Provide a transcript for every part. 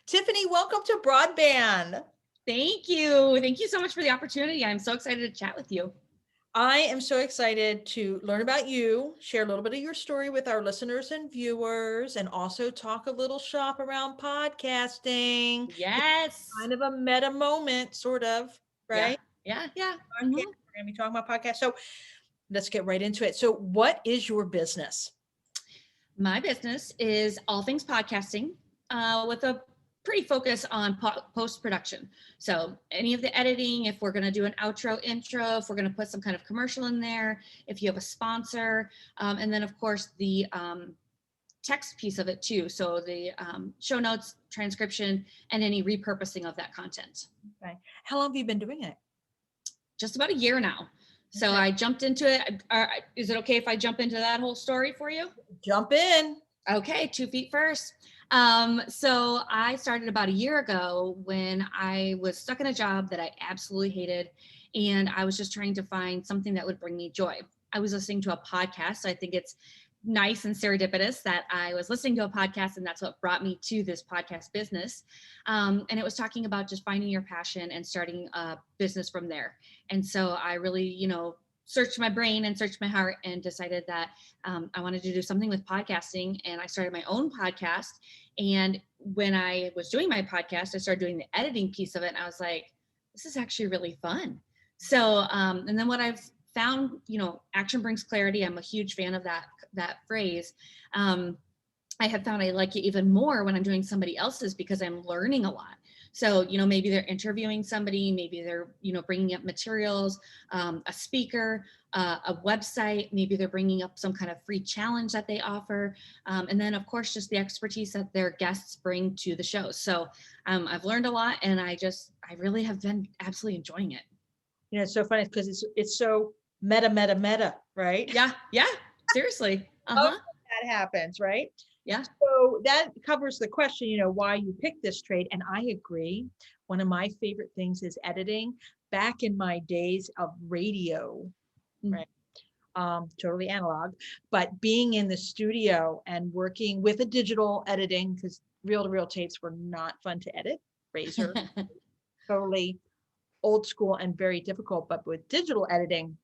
Tiffany, welcome to BroadBand. Thank you. Thank you so much for the opportunity. I'm so excited to chat with you. I am so excited to learn about you, share a little bit of your story with our listeners and viewers, and also talk a little shop around podcasting. It's Yes. kind of a meta moment, sort of, Yeah. right? Yeah. Podcast. We're going to be talking about podcasts. So let's get right into it. So, what is your business? My business is all things podcasting with a pretty focus on post production. So, any of the editing, if we're going to do an outro, intro, if we're going to put some kind of commercial in there, if you have a sponsor, and then, of course, the text piece of it too. So, the show notes, transcription, and any repurposing of that content. Okay. How long have you been doing it? Just about a year now. So I jumped into it. Is it okay if I jump into that whole story for you? Jump in. Okay, 2 feet first. So I started about a year ago when I was stuck in a job that I absolutely hated. And I was just trying to find something that would bring me joy. I was listening to a podcast. So I think it's nice and serendipitous that I was listening to a podcast, and that's what brought me to this podcast business. And it was talking about just finding your passion and starting a business from there. And so I really, searched my brain and searched my heart and decided that I wanted to do something with podcasting. And I started my own podcast. And when I was doing my podcast, I started doing the editing piece of it. And I was like, this is actually really fun. So, and then what I've found, action brings clarity. I'm a huge fan of that phrase. I have found I like it even more when I'm doing somebody else's because I'm learning a lot. So, maybe they're interviewing somebody, maybe they're, bringing up materials, a speaker, a website, maybe they're bringing up some kind of free challenge that they offer. And then, of course, just the expertise that their guests bring to the show. So I've learned a lot, and I really have been absolutely enjoying it. It's so funny because it's so meta, right? Yeah, seriously. Oh, that happens, right? Yeah. So that covers the question, why you picked this trade. And I agree. One of my favorite things is editing. Back in my days of radio, right? Totally analog, but being in the studio and working with a digital editing, because reel-to-reel tapes were not fun to edit. Razor, totally old school and very difficult. But with digital editing,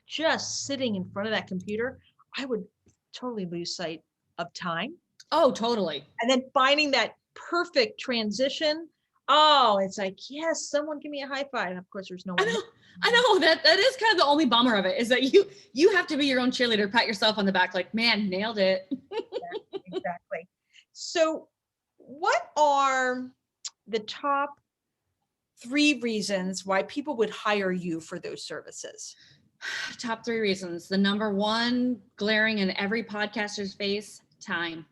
just sitting in front of that computer, I would totally lose sight of time. Oh, totally. And then finding that perfect transition. Oh, it's like, yes, someone give me a high five. And of course, there's no one. I know that is kind of the only bummer of it, is that you have to be your own cheerleader, pat yourself on the back, like, man, nailed it. Yeah, exactly. So what are the top 3 reasons why people would hire you for those services? Top 3 reasons. The number one, glaring in every podcaster's face, time.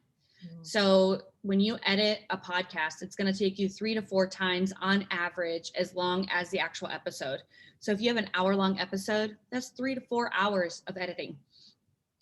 So when you edit a podcast, it's going to take you 3 to 4 times on average, as long as the actual episode. So if you have an hour-long episode, that's 3 to 4 hours of editing,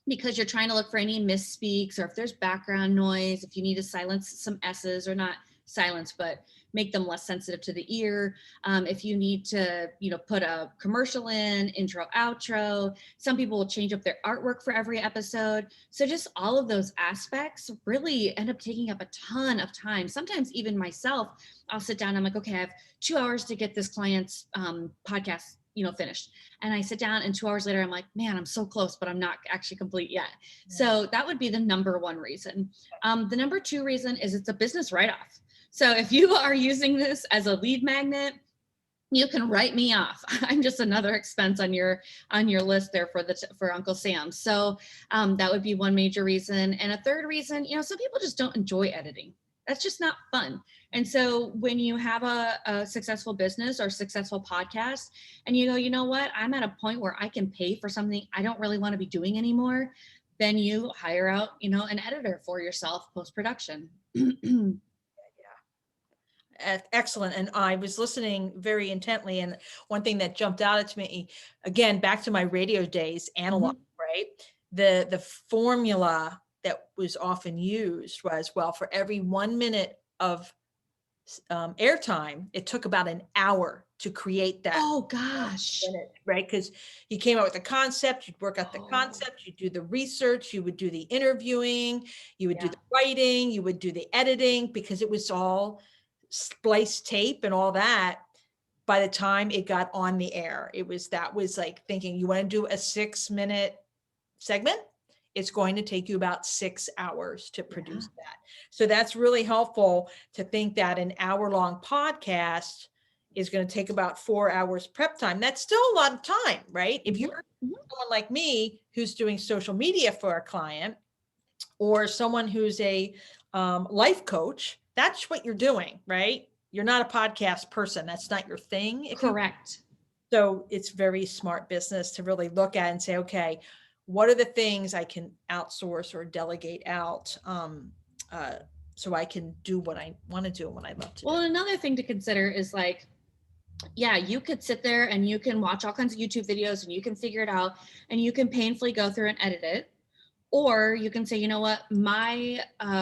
because you're trying to look for any misspeaks, or if there's background noise, if you need to silence some S's, or not silence, but make them less sensitive to the ear. If you need to, put a commercial in, intro, outro. Some people will change up their artwork for every episode. So just all of those aspects really end up taking up a ton of time. Sometimes even myself, I'll sit down, I'm like, okay, I have 2 hours to get this client's podcast finished. And I sit down, and 2 hours later, I'm like, man, I'm so close, but I'm not actually complete yet. Yeah. So that would be the number one reason. The number 2 reason is it's a business write-off. So if you are using this as a lead magnet, you can write me off. I'm just another expense on your list there for Uncle Sam. So that would be one major reason. And a third reason, some people just don't enjoy editing. That's just not fun. And so when you have a successful business or successful podcast, and you go, you know what, I'm at a point where I can pay for something I don't really want to be doing anymore, then you hire out, an editor for yourself post-production. Excellent. And I was listening very intently. And one thing that jumped out at me, again, back to my radio days, analog, right? The formula that was often used was, well, for every 1 minute of airtime, it took about an hour to create that. Oh gosh. Right? Because you came out with a concept, you'd work out the concept, you'd do the research, you would do the interviewing, you would do the writing, you would do the editing, because it was all spliced tape and all that. By the time it got on the air, that was like thinking, you want to do a 6-minute segment? It's going to take you about 6 hours to produce that. So that's really helpful to think that an hour-long podcast is going to take about 4 hours prep time. That's still a lot of time, right? If you're someone like me who's doing social media for a client, or someone who's a life coach, that's what you're doing, right? You're not a podcast person. That's not your thing. Correct. So it's very smart business to really look at and say, okay, what are the things I can outsource or delegate out, so I can do what I want to do and what I love to do. Well, another thing to consider is like, yeah, you could sit there and you can watch all kinds of YouTube videos and you can figure it out and you can painfully go through and edit it. Or you can say, you know what, my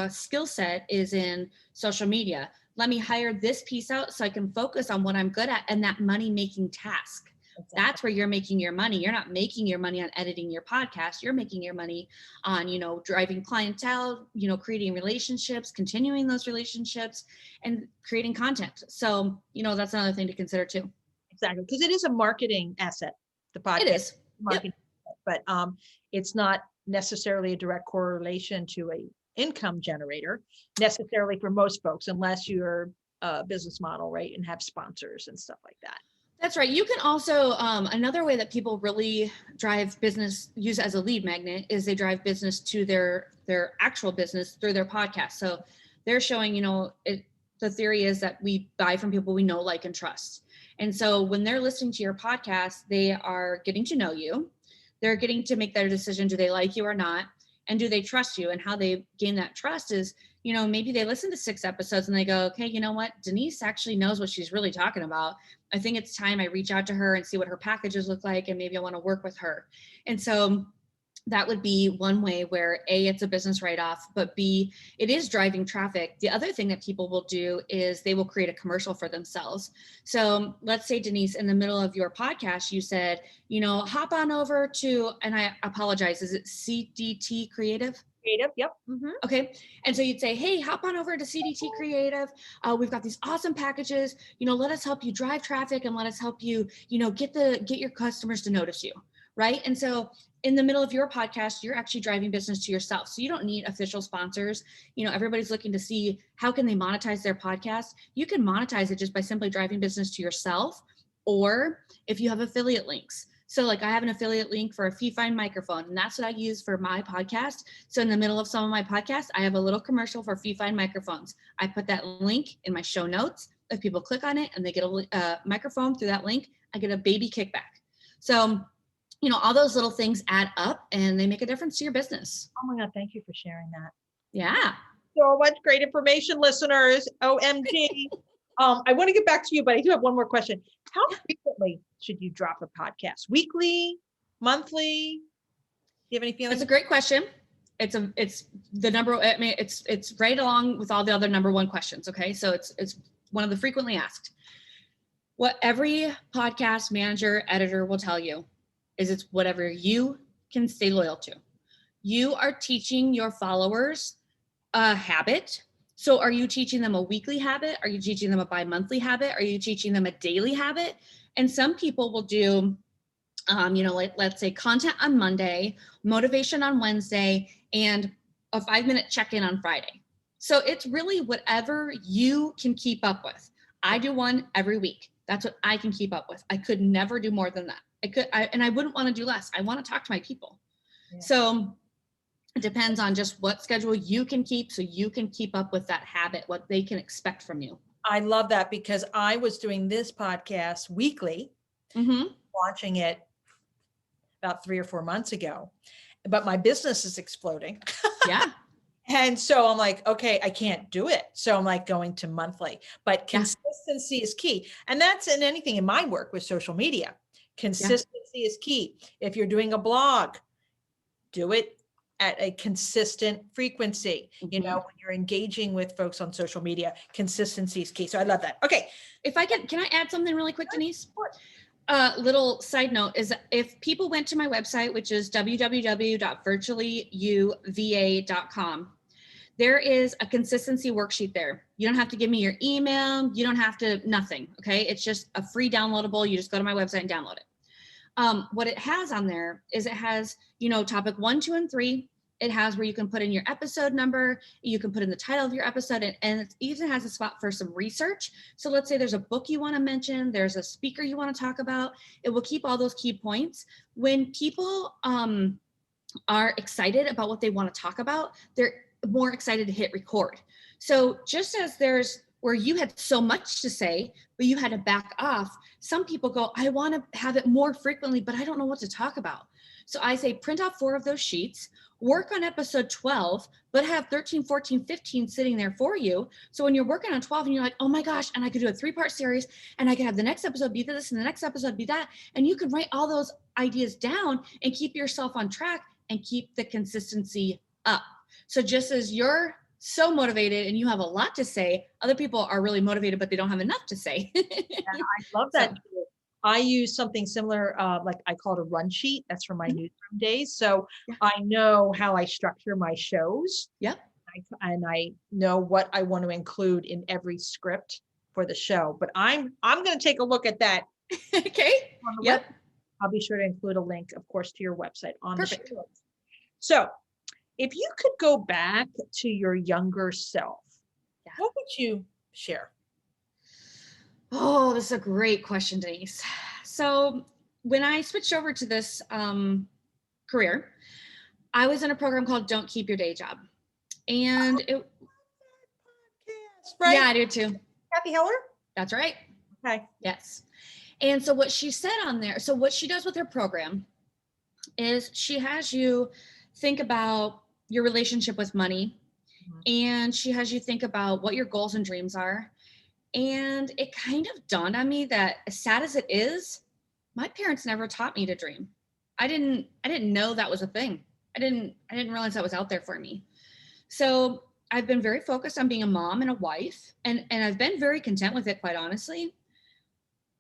skill set is in social media. Let me hire this piece out so I can focus on what I'm good at and that money-making task. Exactly. That's where you're making your money. You're not making your money on editing your podcast. You're making your money on, driving clientele, creating relationships, continuing those relationships, and creating content. So, that's another thing to consider too. Exactly. Because it is a marketing asset, the podcast. It is. Marketing asset, but it's not necessarily a direct correlation to a income generator necessarily for most folks, unless you're a business model, right? And have sponsors and stuff like that. That's right. You can also, another way that people really drive business, use as a lead magnet, is they drive business to their actual business through their podcast. So they're showing, the theory is that we buy from people we know, like, and trust. And so when they're listening to your podcast, they are getting to know you. They're getting to make their decision. Do they like you or not? And do they trust you? And how they gain that trust is, maybe they listen to 6 episodes and they go, okay, you know what? Denise actually knows what she's really talking about. I think it's time I reach out to her and see what her packages look like. And maybe I want to work with her. And so that would be one way where A, it's a business write-off, but B, it is driving traffic. The other thing that people will do is they will create a commercial for themselves. So let's say, Denise, in the middle of your podcast, you said, hop on over to, and I apologize, is it CDT Creative? Creative, yep. Mm-hmm. Okay. And so you'd say, hey, hop on over to CDT Creative. We've got these awesome packages. Let us help you drive traffic and let us help you, get your customers to notice you. Right. And so in the middle of your podcast, you're actually driving business to yourself. So you don't need official sponsors. Everybody's looking to see how can they monetize their podcast. You can monetize it just by simply driving business to yourself, or if you have affiliate links. So like I have an affiliate link for a Fee-Fine microphone, and that's what I use for my podcast. So in the middle of some of my podcasts, I have a little commercial for Fee-Fine microphones. I put that link in my show notes. If people click on it and they get a microphone through that link, I get a baby kickback. So all those little things add up and they make a difference to your business. Oh my God, thank you for sharing that. Yeah. So much great information, listeners. OMG. I want to get back to you, but I do have one more question. How frequently should you drop a podcast? Weekly? Monthly? Do you have any feelings? That's a great question. It's the number, I mean, it's right along with all the other number one questions. Okay. So it's one of the frequently asked. What every podcast manager, editor will tell you is it's whatever you can stay loyal to. You are teaching your followers a habit. So are you teaching them a weekly habit? Are you teaching them a bi-monthly habit? Are you teaching them a daily habit? And some people will do, like let's say content on Monday, motivation on Wednesday, and a 5-minute check-in on Friday. So it's really whatever you can keep up with. I do one every week. That's what I can keep up with. I could never do more than that. I wouldn't want to do less. I want to talk to my people. Yeah. So it depends on just what schedule you can keep so you can keep up with that habit, what they can expect from you. I love that, because I was doing this podcast weekly, launching it about 3 or 4 months ago, but my business is exploding. Yeah. And so I'm like, okay, I can't do it. So I'm like going to monthly, but consistency is key. And that's in anything in my work with social media. Consistency is key. If you're doing a blog, do it at a consistent frequency. You know, when you're engaging with folks on social media, consistency is key. So I love that. Okay. If I can I add something really quick, Denise? Little side note is if people went to my website, which is www.virtuallyuva.com, there is a consistency worksheet there. You don't have to give me your email. You don't have to, nothing. Okay. It's just a free downloadable. You just go to my website and download it. What it has on there is it has, you know, topic 1, 2, and 3. It has where you can put in your episode number, you can put in the title of your episode, and it even has a spot for some research. So let's say there's a book you want to mention, there's a speaker you want to talk about. It will keep all those key points. When people are excited about what they want to talk about, they're more excited to hit record. So just as there's where you had so much to say, but you had to back off, some people go, I want to have it more frequently, but I don't know what to talk about. So I say, print out 4 of those sheets, work on episode 12, but have 13, 14, 15 sitting there for you. So when you're working on 12 and you're like, oh my gosh, and I could do a 3-part series and I could have the next episode be this and the next episode be that. And you can write all those ideas down and keep yourself on track and keep the consistency up. So just as you're so motivated and you have a lot to say, other people are really motivated, but they don't have enough to say. Yeah, I love that. So, I use something similar, like I call it a run sheet. That's from my newsroom days. So I know how I structure my shows. Yep. And I know what I want to include in every script for the show. But I'm going to take a look at that. Okay. Yep. I'll be sure to include a link, of course, to your website on Perfect. the show. So if you could go back to your younger self, what would you share? Oh, this is a great question, Denise. So when I switched over to this career, I was in a program called Don't Keep Your Day Job. And it, right? Yeah, I do too. Kathy Heller? That's right. Okay. Yes. And so what she said on there, so what she does with her program is she has you think about your relationship with money, and she has you think about what your goals and dreams are. And it kind of dawned on me that as sad as it is, my parents never taught me to dream. I didn't know that was a thing. I didn't realize that was out there for me. So I've been very focused on being a mom and a wife, and I've been very content with it, quite honestly.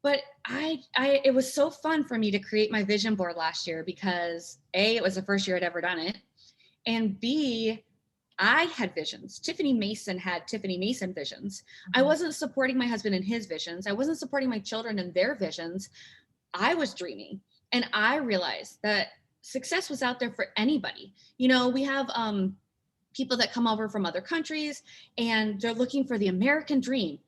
But it was so fun for me to create my vision board last year because A, it was the first year I'd ever done it. And B, I had visions. Tiffany Mason had Tiffany Mason visions. I wasn't supporting my husband in his visions. I wasn't supporting my children in their visions. I was dreaming. And I realized that success was out there for anybody. You know, we have people that come over from other countries and they're looking for the American dream.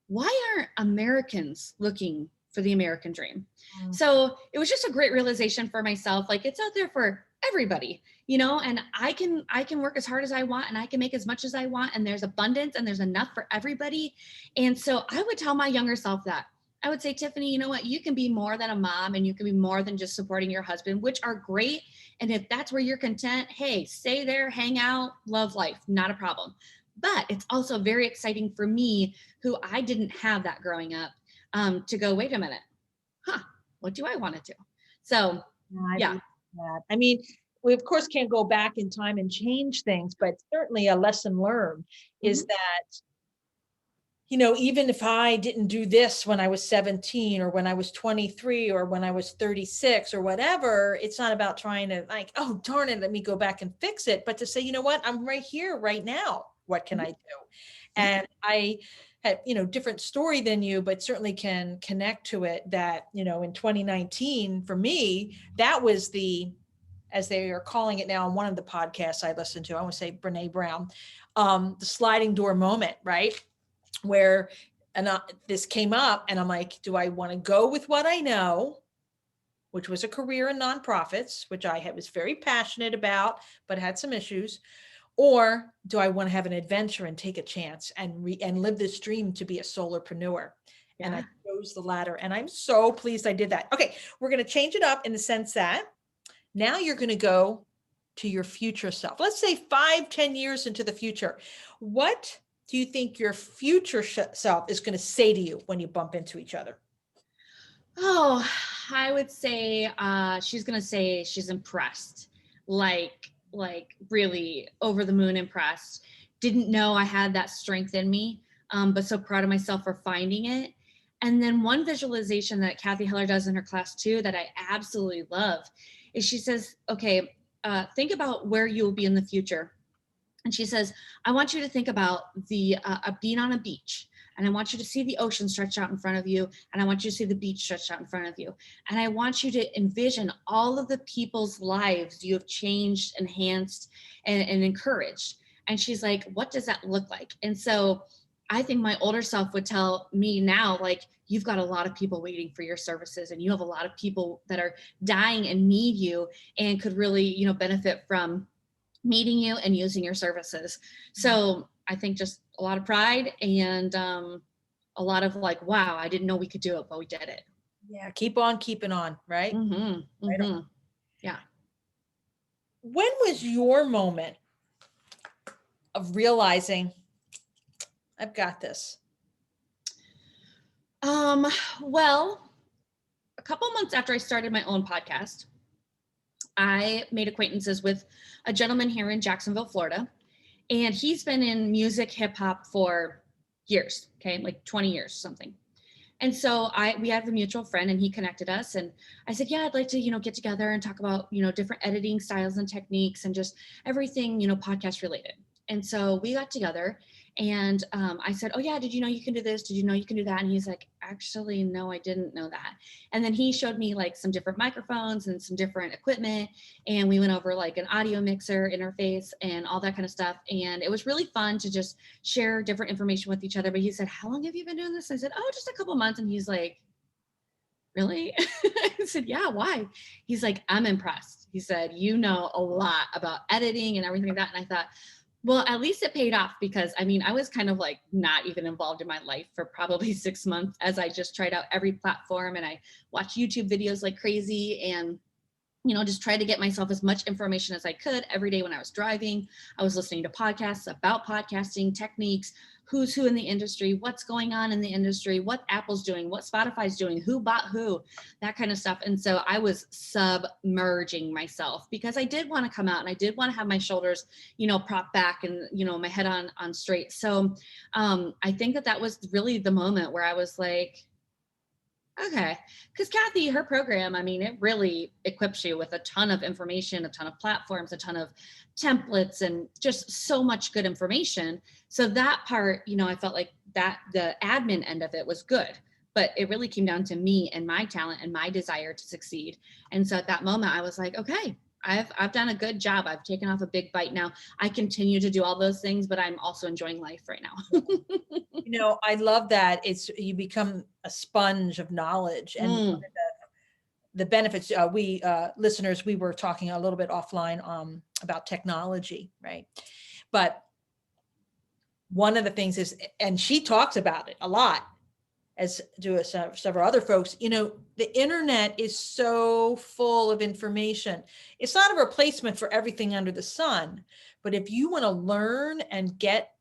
Why aren't Americans looking for the American dream? So it was just a great realization for myself. Like, it's out there for everybody, you know, and I can work as hard as I want and I can make as much as I want, and there's abundance and there's enough for everybody. And so I would tell my younger self that. I would say, Tiffany, you know what, you can be more than a mom and you can be more than just supporting your husband, which are great. And if that's where you're content, hey, stay there, hang out, love life, not a problem. But it's also very exciting for me, who I didn't have that growing up, to go, wait a minute, what do I want to do? So, yeah. I mean, we of course can't go back in time and change things, but certainly a lesson learned is that, you know, even if I didn't do this when I was 17 or when I was 23 or when I was 36 or whatever, it's not about trying to like, oh, darn it, let me go back and fix it. But to say, you know what, I'm right here right now. What can I do? And I had, you know, different story than you, but certainly can connect to it that, you know, in 2019, for me, that was the, as they are calling it now on one of the podcasts I listened to, I want to say Brene Brown, the sliding door moment, right? Where this came up and I'm like, do I want to go with what I know, which was a career in nonprofits, which I was very passionate about, but had some issues, or do I want to have an adventure and take a chance and live this dream to be a solopreneur? Yeah. And I chose the latter, and I'm so pleased I did that. Okay, we're going to change it up in the sense that now you're going to go to your future self. Let's say 5-10 years into the future. What do you think your future self is going to say to you when you bump into each other? Oh, I would say she's going to say she's impressed. Like, like really over the moon impressed. Didn't know I had that strength in me, but so proud of myself for finding it. And then one visualization that Kathy Heller does in her class too, that I absolutely love, is she says, okay, think about where you'll be in the future. And she says, I want you to think about the being on a beach. And I want you to see the ocean stretch out in front of you. And I want you to see the beach stretch out in front of you. And I want you to envision all of the people's lives you have changed, enhanced, and encouraged. And she's like, what does that look like? And so I think my older self would tell me now, like, you've got a lot of people waiting for your services, and you have a lot of people that are dying and need you and could really, you know, benefit from meeting you and using your services. So I think just a lot of pride and a lot of like, wow, I didn't know we could do it, but we did it. Yeah. Keep on keeping on. Right. Mm-hmm, Right mm-hmm. on. Yeah. When was your moment of realizing I've got this? Well, a couple months after I started my own podcast, I made acquaintances with a gentleman here in Jacksonville, Florida, and he's been in music, hip hop for years, okay, like 20 years, something. And so we have a mutual friend, and he connected us. And I said, yeah, I'd like to, you know, get together and talk about, you know, different editing styles and techniques and just everything, you know, podcast related. And so we got together, and I said, oh yeah, did you know you can do this? Did you know you can do that? And he's like, actually, no, I didn't know that. And then he showed me like some different microphones and some different equipment. And we went over like an audio mixer interface and all that kind of stuff. And it was really fun to just share different information with each other. But he said, how long have you been doing this? I said, oh, just a couple months. And he's like, really? I said, yeah, why? He's like, I'm impressed. He said, you know a lot about editing and everything like that. And I thought, well, at least it paid off, because I mean, I was kind of like not even involved in my life for probably 6 months, as I just tried out every platform and I watched YouTube videos like crazy, and you know, just tried to get myself as much information as I could every day when I was driving. I was listening to podcasts about podcasting techniques, who's who in the industry, what's going on in the industry, what Apple's doing, what Spotify's doing, who bought who, that kind of stuff. And so I was submerging myself, because I did want to come out and I did want to have my shoulders, you know, propped back and, you know, my head on straight. So I think that was really the moment where I was like, okay, because Kathy, her program, I mean, it really equips you with a ton of information, a ton of platforms, a ton of templates, and just so much good information. So that part, you know, I felt like that the admin end of it was good, but it really came down to me and my talent and my desire to succeed. And so at that moment, I was like, okay, I've done a good job. I've taken off a big bite now. I continue to do all those things, but I'm also enjoying life right now. You know, I love that. You become a sponge of knowledge, and one of the benefits, we listeners, we were talking a little bit offline about technology, right? But one of the things is, and she talks about it a lot, as do several other folks, you know, the internet is so full of information. It's not a replacement for everything under the sun, but if you want to learn and get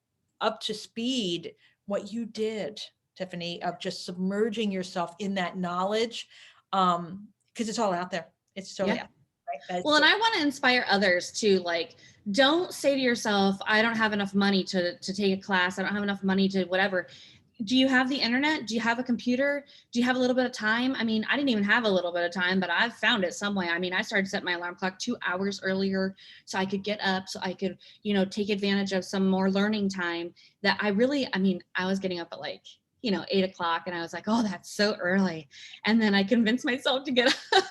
up to speed, what you did, Tiffany, of just submerging yourself in that knowledge, because it's all out there. It's totally out there, right? Well, and I want to inspire others to, like, don't say to yourself, I don't have enough money to take a class. I don't have enough money to whatever. Do you have the internet? Do you have a computer? Do you have a little bit of time? I mean, I didn't even have a little bit of time, but I've found it some way. I mean, I started setting my alarm clock 2 hours earlier so I could get up, so I could, you know, take advantage of some more learning time that I mean, I was getting up at like, you know, 8 o'clock, and I was like, oh, that's so early. And then I convinced myself to get up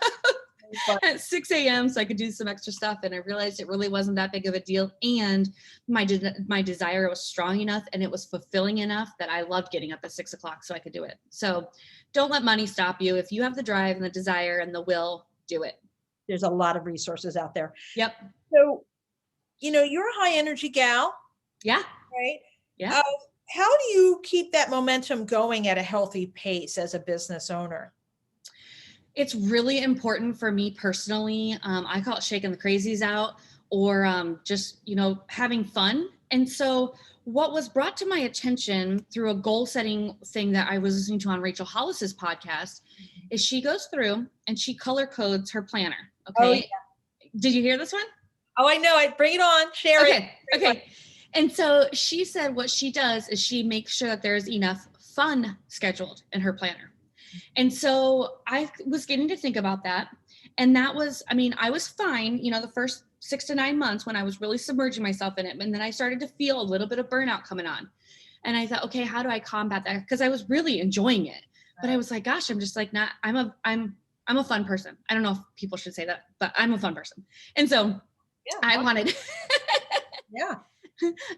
at 6 a.m. so I could do some extra stuff. And I realized it really wasn't that big of a deal. And my desire was strong enough and it was fulfilling enough that I loved getting up at 6 o'clock so I could do it. So don't let money stop you. If you have the drive and the desire and the will, do it. There's a lot of resources out there. Yep. So, you know, you're a high energy gal. Yeah. Right. Yeah. How do you keep that momentum going at a healthy pace as a business owner? It's really important for me personally. I call it shaking the crazies out, or just, you know, having fun. And so what was brought to my attention through a goal setting thing that I was listening to on Rachel Hollis's podcast is she goes through and she color codes her planner. Okay. Oh, yeah. Did you hear this one? Oh, I know it. Bring it on. Share it. Okay. And so she said what she does is she makes sure that there's enough fun scheduled in her planner. And so I was getting to think about that. And that was, I mean, I was fine, the first 6 to 9 months when I was really submerging myself in it. And then I started to feel a little bit of burnout coming on. And I thought, okay, how do I combat that? Because I was really enjoying it. But I was like, gosh, I'm just like not, I'm a fun person. I don't know if people should say that, but I'm a fun person. And so I wanted, yeah.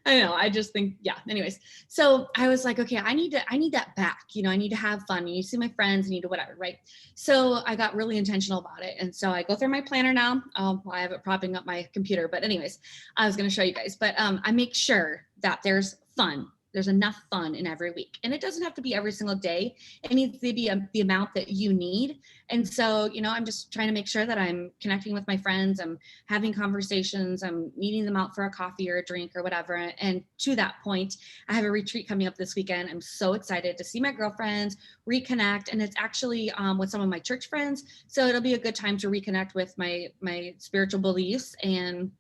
I know. I just think, yeah. Anyways, so I was like, okay, I need that back. I need to have fun. I need to see my friends. I need to whatever, right? So I got really intentional about it. And so I go through my planner now. I have it propping up my computer, but anyways, I was going to show you guys, but I make sure that there's fun. There's enough fun in every week. And it doesn't have to be every single day. It needs to be the amount that you need. And so, I'm just trying to make sure that I'm connecting with my friends. I'm having conversations. I'm meeting them out for a coffee or a drink or whatever. And to that point, I have a retreat coming up this weekend. I'm so excited to see my girlfriends, reconnect. And it's actually with some of my church friends. So it'll be a good time to reconnect with my spiritual beliefs, and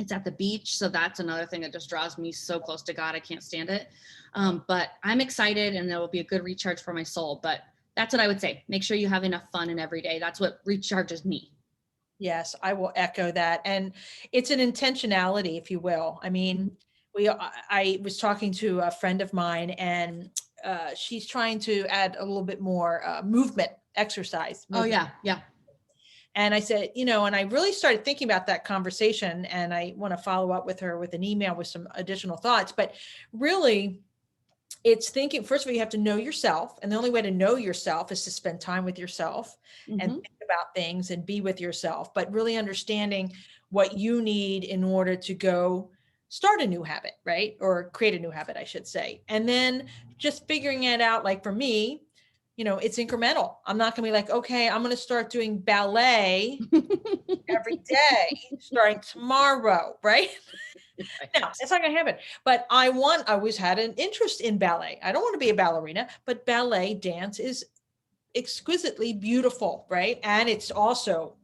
it's at the beach. So that's another thing that just draws me so close to God. I can't stand it. But I'm excited, and it will be a good recharge for my soul. But that's what I would say. Make sure you have enough fun in every day. That's what recharges me. Yes, I will echo that. And it's an intentionality, if you will. I mean, I was talking to a friend of mine, and she's trying to add a little bit more movement, exercise. Oh, yeah. Yeah. And I said, and I really started thinking about that conversation, and I want to follow up with her with an email with some additional thoughts. But really, it's thinking, first of all, you have to know yourself. And the only way to know yourself is to spend time with yourself and think about things and be with yourself, but really understanding what you need in order to go start a new habit, right? Or create a new habit, I should say. And then just figuring it out, like for me, it's incremental. I'm not going to be like, okay, I'm going to start doing ballet every day starting tomorrow, right? No, it's not going to happen. But I always had an interest in ballet. I don't want to be a ballerina, but ballet dance is exquisitely beautiful, right? And it's also,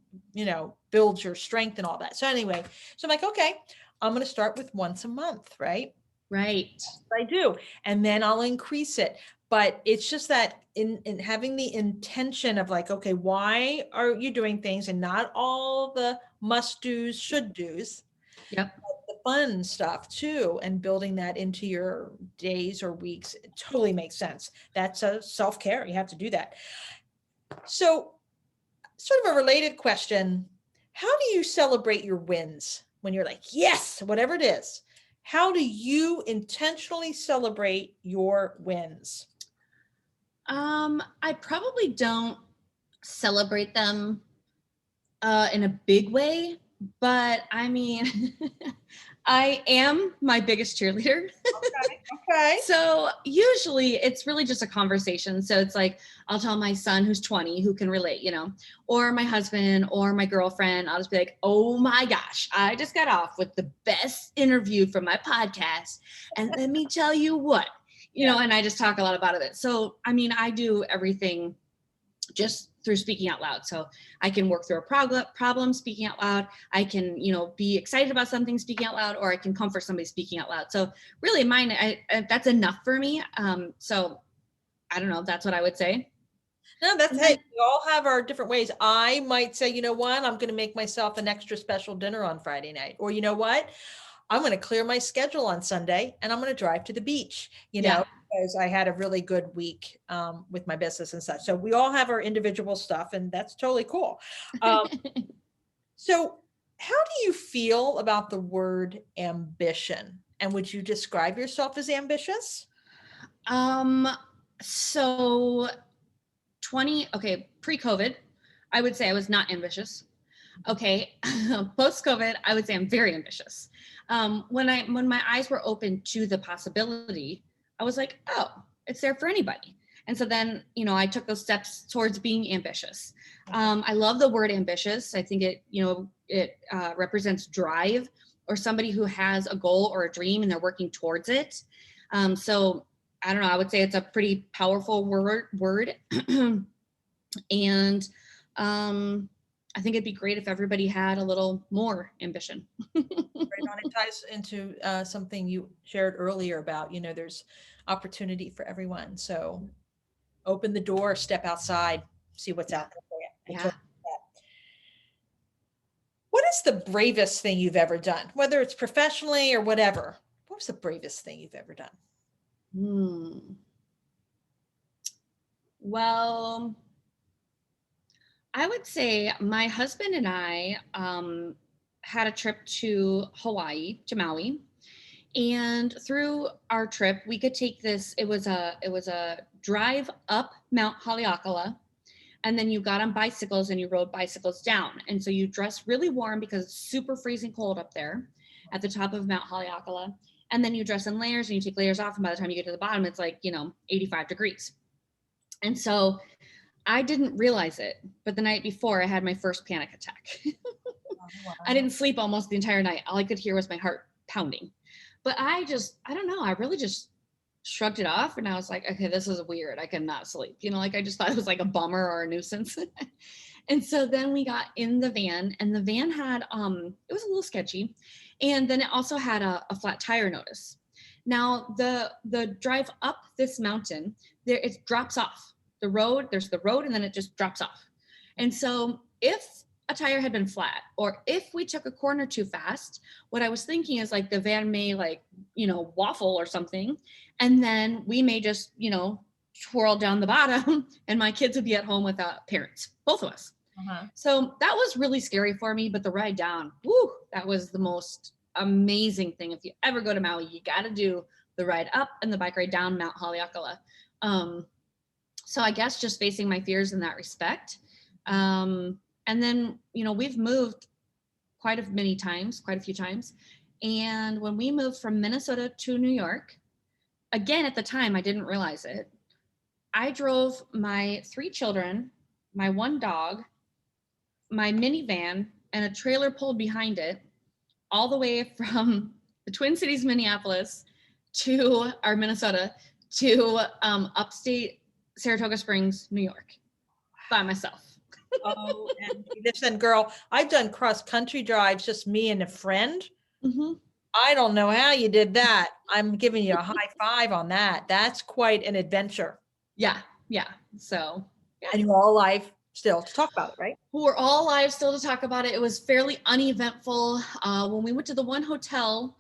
builds your strength and all that. So anyway, so I'm like, okay, I'm going to start with once a month, right? Right. I do. And then I'll increase it. But it's just that in having the intention of like, okay, why are you doing things, and not all the must do's, should do's. Yep. The fun stuff too, and building that into your days or weeks, it totally makes sense. That's a self-care. You have to do that. So sort of a related question, how do you celebrate your wins when you're like, yes, whatever it is? How do you intentionally celebrate your wins? I probably don't celebrate them in a big way, but I mean, I am my biggest cheerleader. Okay. So usually it's really just a conversation. So it's like, I'll tell my son who's 20 who can relate, or my husband or my girlfriend. I'll just be like, oh my gosh, I just got off with the best interview from my podcast. And let me tell you what, and I just talk a lot about it. So, I mean, I do everything just through speaking out loud. So I can work through a problem speaking out loud. I can, be excited about something speaking out loud, or I can comfort somebody speaking out loud. So really mine, that's enough for me. So I don't know. That's what I would say. No, that's it. We all have our different ways. I might say, you know what, I'm going to make myself an extra special dinner on Friday night. Or you know what, I'm going to clear my schedule on Sunday and I'm going to drive to the beach, because I had a really good week with my business and such. So we all have our individual stuff, and that's totally cool. So how do you feel about the word ambition? And would you describe yourself as ambitious? So pre-COVID, I would say I was not ambitious. Okay. Post-COVID, I would say I'm very ambitious. When my eyes were open to the possibility, I was like, oh, it's there for anybody. And so then, I took those steps towards being ambitious. I love the word ambitious. I think it represents drive, or somebody who has a goal or a dream and they're working towards it. So I don't know, I would say it's a pretty powerful word. And I think it'd be great if everybody had a little more ambition. Right on. It ties into something you shared earlier about, there's opportunity for everyone. So open the door, step outside, see what's out there for you. I Yeah. totally get that. What is the bravest thing you've ever done, whether it's professionally or whatever? What was the bravest thing you've ever done? Well, I would say my husband and I had a trip to Hawaii, to Maui, and through our trip, we could take this. It was a drive up Mount Haleakala, and then you got on bicycles and you rode bicycles down. And so you dress really warm because it's super freezing cold up there at the top of Mount Haleakala. And then you dress in layers and you take layers off, and by the time you get to the bottom, it's like 85 degrees. And so I didn't realize it, but the night before I had my first panic attack. Oh, wow. I didn't sleep almost the entire night. All I could hear was my heart pounding. But I don't know, I really just shrugged it off, and I was like, okay, this is weird. I cannot sleep. I just thought it was like a bummer or a nuisance. And so then we got in the van, and the van had it was a little sketchy. And then it also had a flat tire notice. Now the drive up this mountain, it drops off. There's the road, and then it just drops off. And so if a tire had been flat, or if we took a corner too fast, what I was thinking is like the van may waffle or something, and then we may just twirl down the bottom and my kids would be at home without parents, both of us. So that was really scary for me. But the ride down, whoo, that was the most amazing thing. If you ever go to Maui, you got to do the ride up and the bike ride down Mount Haleakala. So I guess just facing my fears in that respect. And then, we've moved quite a few times. And when we moved from Minnesota to New York, again, at the time, I didn't realize it. I drove my 3 children, my 1 dog, my minivan, and a trailer pulled behind it, all the way from the Twin Cities, Minneapolis, to Minnesota, to upstate Saratoga Springs, New York, by myself. Oh, and listen, girl, I've done cross country drives, just me and a friend. Mm-hmm. I don't know how you did that. I'm giving you a high five on that. That's quite an adventure. Yeah. So, yeah. And you're all alive still to talk about it, right? We're all alive still to talk about it. It was fairly uneventful. When we went to the one hotel,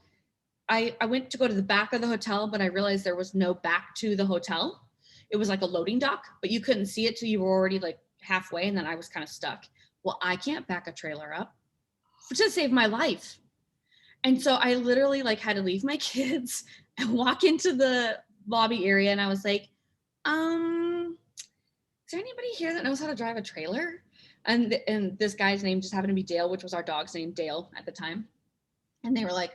I went to go to the back of the hotel, but I realized there was no back to the hotel. It was like a loading dock, but you couldn't see it till you were already like halfway, and then I was kind of stuck. Well, I can't back a trailer up to save my life. And so I literally had to leave my kids and walk into the lobby area, and I was like, is there anybody here that knows how to drive a trailer? And this guy's name just happened to be Dale, which was our dog's name, Dale, at the time. And they were like,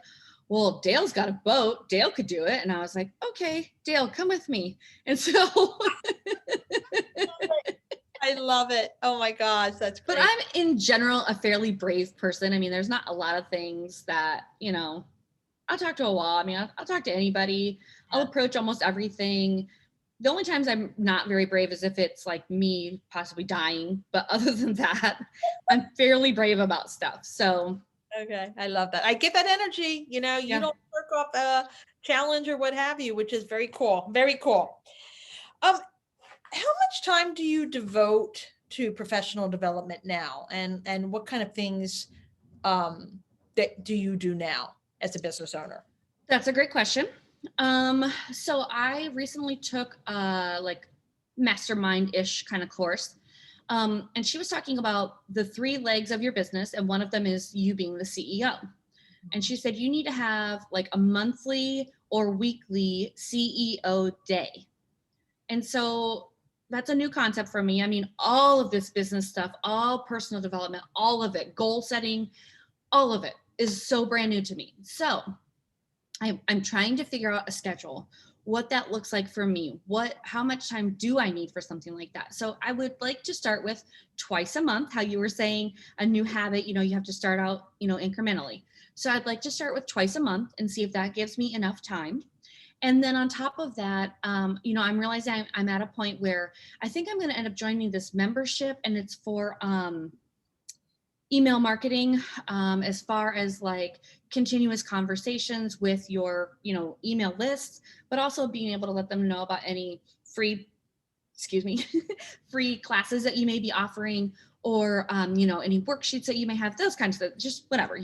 well, Dale's got a boat. Dale could do it. And I was like, okay, Dale, come with me. And so I love it. Oh my gosh, that's great. But I'm in general a fairly brave person. I mean, there's not a lot of things that, I'll talk to a wall. I mean, I'll talk to anybody. I'll approach almost everything. The only times I'm not very brave is if it's like me possibly dying. But other than that, I'm fairly brave about stuff. So. Okay. I love that. I get that energy, you don't work off a challenge or what have you, which is very cool. Very cool. How much time do you devote to professional development now? And what kind of things that do you do now as a business owner? That's a great question. So I recently took a mastermind-ish kind of course. And she was talking about the 3 legs of your business, and one of them is you being the CEO. And she said you need to have like a monthly or weekly CEO day. And so that's a new concept for me. I mean, all of this business stuff, all personal development, all of it, goal setting, all of it is so brand new to me. So I'm trying to figure out a schedule, what that looks like for me, how much time do I need for something like that? So I would like to start with twice a month, how you were saying a new habit, you have to start out, incrementally. So I'd like to start with twice a month and see if that gives me enough time. And then on top of that, I'm realizing I'm at a point where I think I'm going to end up joining this membership, and it's for email marketing, as far as like continuous conversations with your, email lists, but also being able to let them know about any free, excuse me, free classes that you may be offering, or, any worksheets that you may have, those kinds of, just whatever.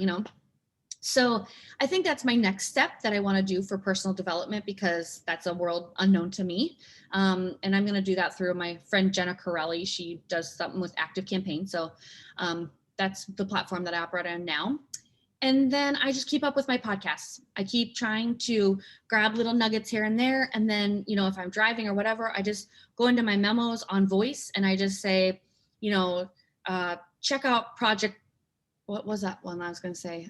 So I think that's my next step that I want to do for personal development, because that's a world unknown to me. And I'm going to do that through my friend Jenna Corelli. She does something with Active Campaign. So that's the platform that I operate on now. And then I just keep up with my podcasts. I keep trying to grab little nuggets here and there. And then, if I'm driving or whatever, I just go into my memos on voice and I just say, check out what was that one I was going to say?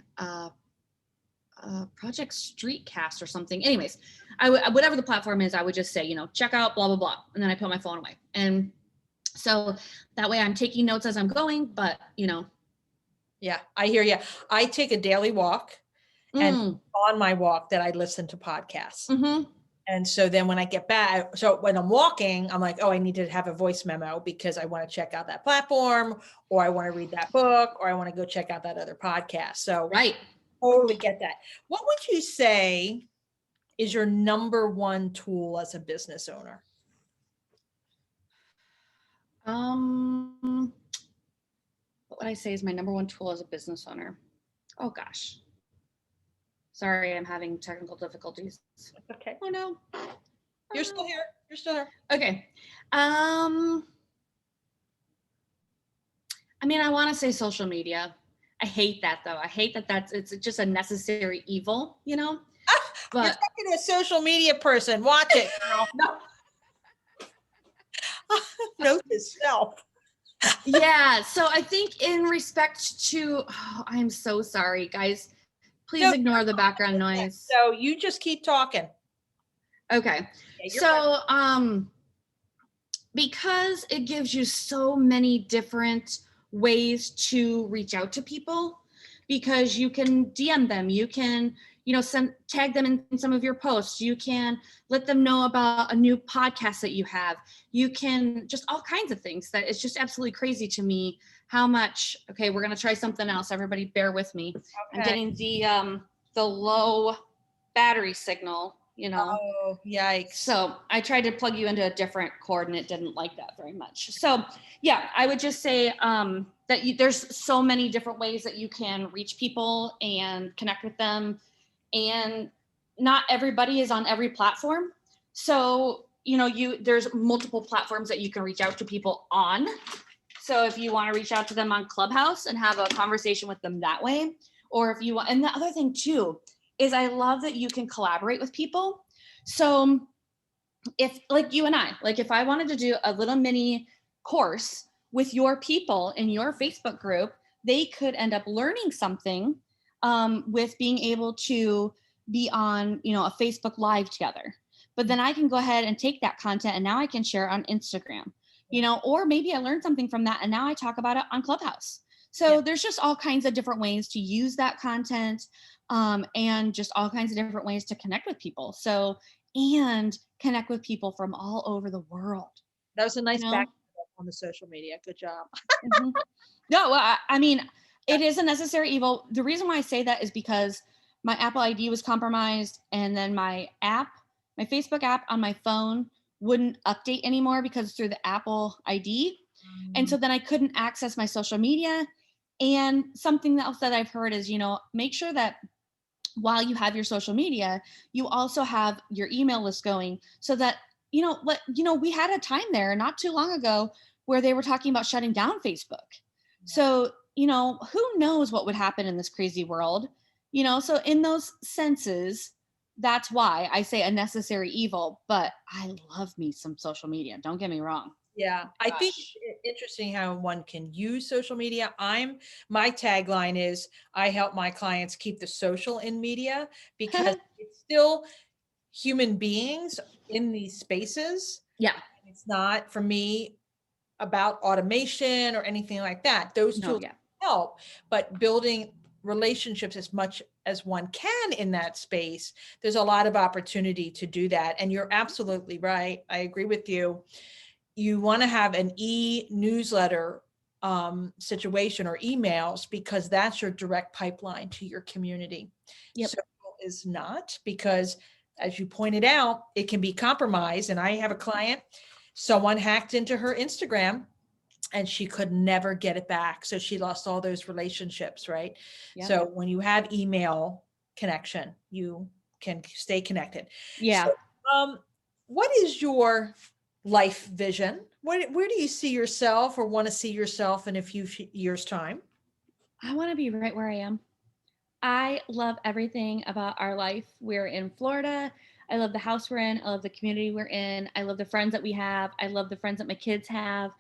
Project Streetcast or something. Anyways, whatever the platform is, I would just say, check out blah, blah, blah. And then I put my phone away. And so that way I'm taking notes as I'm going, but Yeah, I hear you. I take a daily walk and on my walk that I listen to podcasts. Mm-hmm. And so then when I get back, so when I'm walking, I'm like, oh, I need to have a voice memo because I want to check out that platform, or I want to read that book, or I want to go check out that other podcast. So right. Totally get that. What would you say is your number one tool as a business owner? What would I say is my number one tool as a business owner? Oh gosh. Sorry, I'm having technical difficulties. Okay. Oh no. You're still here. You're still here. Okay. I want to say social media. I hate that though. I hate that it's just a necessary evil, But you're talking to a social media person. Watch it, girl. No. Note to self. Yeah. So I think in respect to, I'm so sorry, guys. Please ignore the background noise. So you just keep talking. Okay. So, because it gives you so many different ways to reach out to people, because you can DM them, you can, tag them in some of your posts, you can let them know about a new podcast that you have, you can just all kinds of things. That it's just absolutely crazy to me how much. Okay, we're going to try something else. Everybody bear with me. Okay. I'm getting the low battery signal. Oh, yikes. So I tried to plug you into a different cord and it didn't like that very much. So yeah, I would just say that there's so many different ways that you can reach people and connect with them. And not everybody is on every platform. So, there's multiple platforms that you can reach out to people on. So if you want to reach out to them on Clubhouse and have a conversation with them that way, or if you want, and the other thing too, is I love that you can collaborate with people. So if like you and I, like if I wanted to do a little mini course with your people in your Facebook group, they could end up learning something with being able to be on, a Facebook Live together. But then I can go ahead and take that content and now I can share it on Instagram, or maybe I learned something from that and now I talk about it on Clubhouse. So there's just all kinds of different ways to use that content. And just all kinds of different ways to connect with people. So, and connect with people from all over the world. That was a nice back on the social media. Good job. Mm-hmm. No, it is a necessary evil. The reason why I say that is because my Apple ID was compromised, and then my Facebook app on my phone wouldn't update anymore because it's through the Apple ID. And so then I couldn't access my social media. And something else that I've heard is, make sure that while you have your social media, you also have your email list going, so that, we had a time there not too long ago where they were talking about shutting down Facebook. So, who knows what would happen in this crazy world, so in those senses, that's why I say a necessary evil, but I love me some social media. Don't get me wrong. Yeah, I think it's interesting how one can use social media. My tagline is, I help my clients keep the social in media, because it's still human beings in these spaces. Yeah. It's not, for me, about automation or anything like that. Those tools help, but building relationships as much as one can in that space, there's a lot of opportunity to do that. And you're absolutely right. I agree with you. You want to have an e-newsletter situation or emails, because that's your direct pipeline to your community. Yep. So is not, because as you pointed out, it can be compromised. And I have a client, someone hacked into her Instagram and she could never get it back. So she lost all those relationships, right? Yep. So when you have email connection, you can stay connected. Yeah. So, what is your life vision? Where do you see yourself or want to see yourself in a few years' time? I want to be right where I am. I love everything about our life. We're in Florida. I love the house we're in. I love the community we're in. I love the friends that we have. I love the friends that my kids have.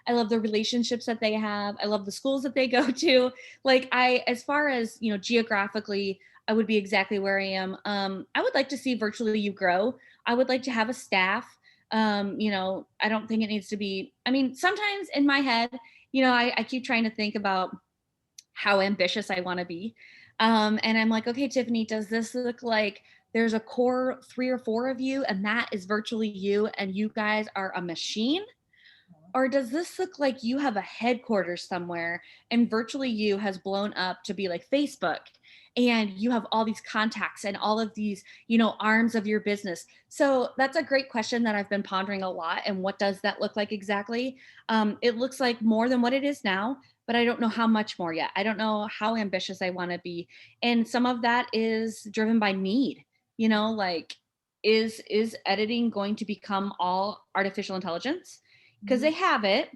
I love the relationships that they have. I love the schools that they go to. Like as far as, geographically, I would be exactly where I am. I would like to see Virtually You grow. I would like to have a staff. I don't think it needs to be, sometimes in my head, I keep trying to think about how ambitious I want to be. And I'm like, okay, Tiffany, does this look like there's a core 3 or 4 of you and that is Virtually You and you guys are a machine? Or does this look like you have a headquarters somewhere and Virtually You has blown up to be like Facebook and you have all these contacts and all of these, arms of your business? So that's a great question that I've been pondering a lot. And what does that look like exactly? It looks like more than what it is now, but I don't know how much more yet. I don't know how ambitious I want to be. And some of that is driven by need, like is editing going to become all artificial intelligence? Because they have it,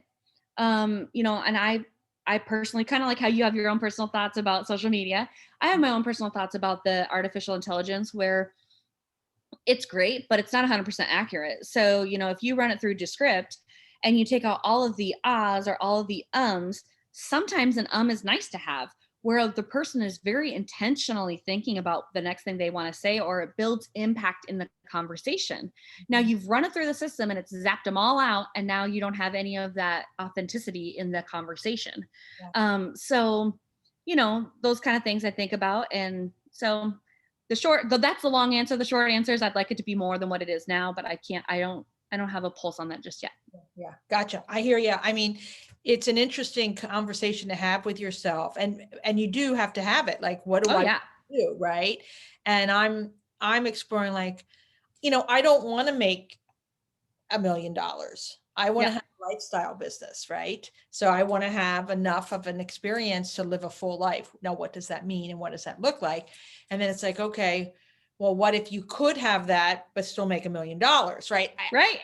and I personally, kind of like how you have your own personal thoughts about social media, I have my own personal thoughts about the artificial intelligence, where it's great, but it's not 100% accurate. So, if you run it through Descript and you take out all of the ahs or all of the ums, sometimes an is nice to have, where the person is very intentionally thinking about the next thing they want to say, or it builds impact in the conversation. Now you've run it through the system and it's zapped them all out, and now you don't have any of that authenticity in the conversation. Yeah. So, those kind of things I think about. And so that's the long answer. The short answer is I'd like it to be more than what it is now, but I don't have a pulse on that just yet. Yeah. Gotcha. I hear you. It's an interesting conversation to have with yourself, and you do have to have it. Like, what do I do? Right. And I'm exploring, like, I don't want to make $1 million. I want to have a lifestyle business. Right. So I want to have enough of an experience to live a full life. Now, what does that mean? And what does that look like? And then it's like, okay, well, what if you could have that, but still make $1 million? Right. Right.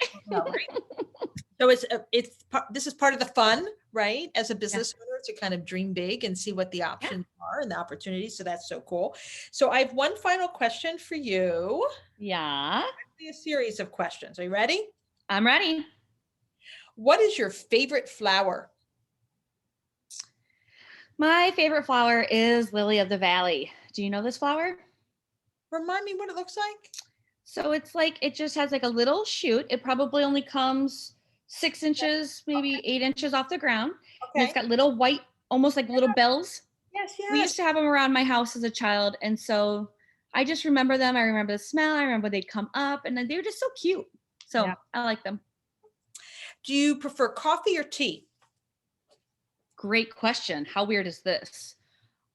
So this is part of the fun, right? As a business owner, to kind of dream big and see what the options are and the opportunities. So that's so cool. So I have one final question for you. Yeah. Actually, a series of questions. Are you ready? I'm ready. What is your favorite flower? My favorite flower is Lily of the Valley. Do you know this flower? Remind me what it looks like. So it's like, it just has like a little shoot. It probably only comes 6 inches, maybe 8 inches off the ground. Okay. And it's got little white, almost like little bells. Yes. We used to have them around my house as a child. And so I just remember them. I remember the smell. I remember they'd come up and they were just so cute. So I like them. Do you prefer coffee or tea? Great question. How weird is this?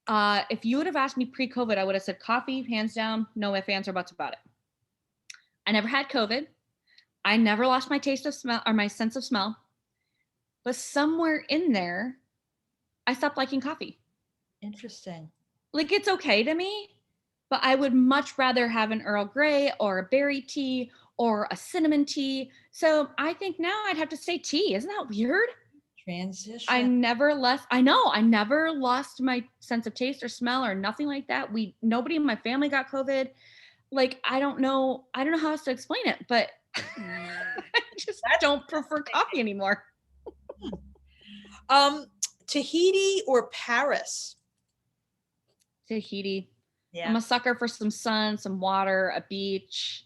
If you would have asked me pre-COVID, I would have said coffee, hands down, no ifs, ands, or buts about it. I never had COVID. I never lost my taste of smell or my sense of smell. But somewhere in there, I stopped liking coffee. Interesting. Like, it's okay to me, but I would much rather have an Earl Grey or a berry tea or a cinnamon tea. So I think now I'd have to say tea. Isn't that weird? Transition. I never lost my sense of taste or smell or nothing like that. Nobody in my family got COVID. Like, I don't know how else to explain it, but I just don't prefer coffee anymore. Tahiti or Paris? Tahiti. Yeah. I'm a sucker for some sun, some water, a beach.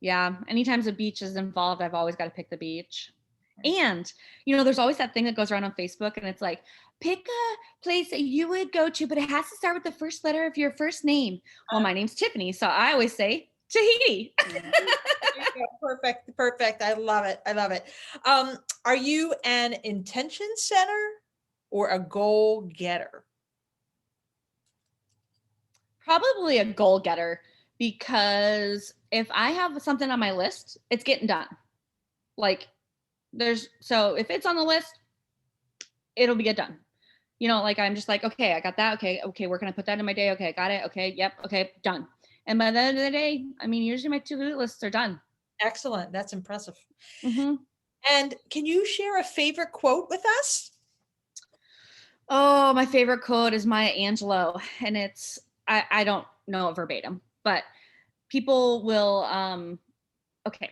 Yeah. Anytime a beach is involved, I've always got to pick the beach. And, there's always that thing that goes around on Facebook and it's like, pick a place that you would go to, but it has to start with the first letter of your first name. Well, my name's Tiffany, so I always say Tahiti. Perfect. I love it. Are you an intention setter or a goal getter? Probably a goal getter, because if I have something on my list, it's getting done. Like so if it's on the list, it'll get done. You know, like I'm just like, okay, I got that. Okay, where can I put that in my day? Okay, I got it. Okay, yep, okay, done. And by the end of the day, I mean, usually my to-do lists are done. Excellent. That's impressive. Mm-hmm. And can you share a favorite quote with us? Oh, my favorite quote is Maya Angelou, and it's I don't know it verbatim, but people will okay,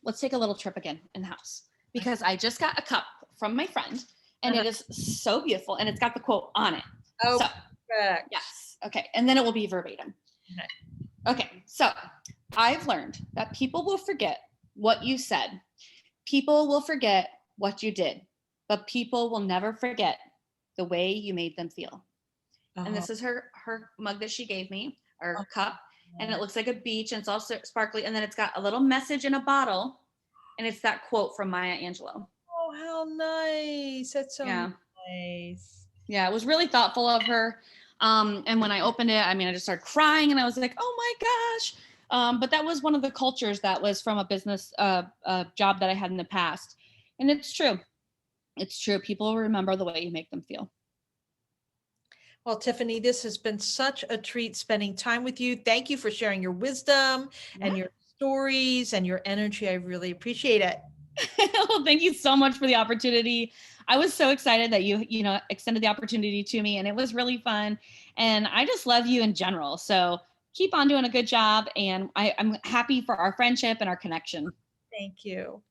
let's take a little trip again in the house, because I just got a cup from my friend, and it is so beautiful, and it's got the quote on it. Oh, so, correct. yes. Okay, and then it will be verbatim. Okay, so I've learned that people will forget what you said. People will forget what you did, but people will never forget the way you made them feel. And this is her mug that she gave me, or cup, and it looks like a beach, and it's all sparkly, and then it's got a little message in a bottle, and it's that quote from Maya Angelou. Oh, how nice. That's so nice. Yeah, it was really thoughtful of her. And when I opened it, I mean, I just started crying, and I was like, oh my gosh. But that was one of the cultures that was from a business job that I had in the past. And it's true. It's true. People remember the way you make them feel. Well, Tiffany, this has been such a treat spending time with you. Thank you for sharing your wisdom and your stories and your energy. I really appreciate it. Well, thank you so much for the opportunity. I was so excited that you extended the opportunity to me, and it was really fun. And I just love you in general. So keep on doing a good job. And I'm happy for our friendship and our connection. Thank you.